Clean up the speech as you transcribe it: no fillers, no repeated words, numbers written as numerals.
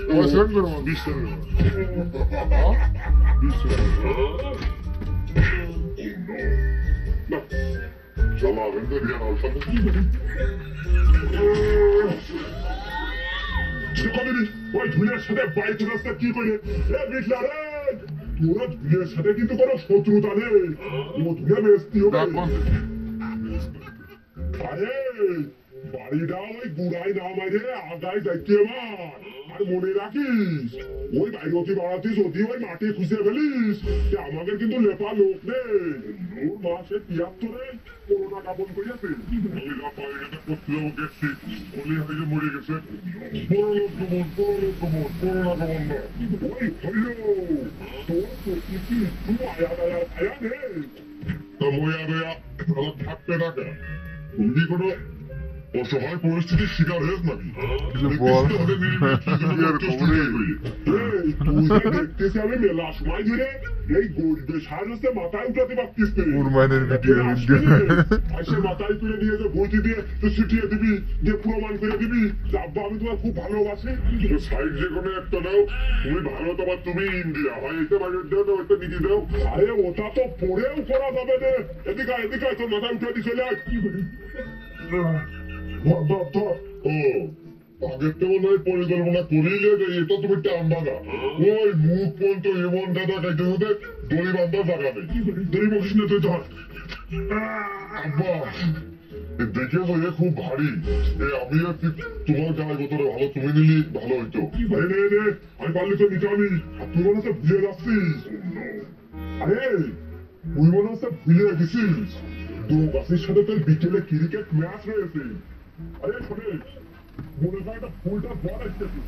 পয়সা করবো 20 টাকা। চলো কিন্তু রিয়াল ওই ধুলের সাথে বাইক রাস্তা কি করে বিটলা রে তোরা ধুলের সাথে কিন্তু কোনো শত্রুতা নেই ও ধুলে বেস্তি হবে আরে বাড়িটা ওই গুড়াই না মাঝে আগায় যাইতে আমার আর মনে রাখিস ওই বাইরতি বাড়াতে যদি ওই মাটি খুঁজে ফেলিস আমাদের কিন্তু লেপা লোক নেই ওর মাসে ৭৩-এ করোনা কাপন করিয়াছে মরে গেছে করোনা কাপন না ওই হইল তোর প্রকৃতি একটু আয়া দায়া ছায়া নেই তা ময়া দয়া থাকবে না কেন তুমি কোনো অসহায় পরিস্থিতির শিকার হয়েছ নাকি দেখতেছি আমি মেলা সময় ধরে এই গরিবের সাহায্যে মাথায় উঠাতে পারতিস মাথায় তুলে নিয়ে যে বইটি দিয়ে তুই ছিটিয়ে দিবি যে প্রমাণ করে দিবি আব্বা আমি তোমার খুব ভালোবাসি সাইড যে কোনো একটা দাও তুমি ভালো তোমার তুমি ইন্ডিয়া হয় এটা বাইরের দাও না ওইটা নিজে দাও আরে ওটা তো পরেও করা যাবে না এদিকে এদিকে তোর মাথায় উঠে দিয়ে চলে আয় আগের তো মনে হয় পরিকল্পনা করিলে যে এটা তুমি টানবা না ওই মুখ পর্যন্ত এমন দাদা খাইতে হতে দড়ি বান্ধার জায়গা নেই দড়ি বসিস না তুই ধর আব্বা দেখেছো এ খুব ভারী আমি তোমার গায়ে গোতরে ভালো তুমি নিলি ভালো হইতো আমি পারলে তো নিতে আমি তুই মনে হচ্ছে ভুলে যাচ্ছিস আরে তুই মনে হচ্ছে ভুলে গেছিস দোকাশের সাথে তোর বিকেলে ক্রিকেট ম্যাচ রয়েছে আরে শোনে মনে হয় একটা ফুলটা বল আসতেছি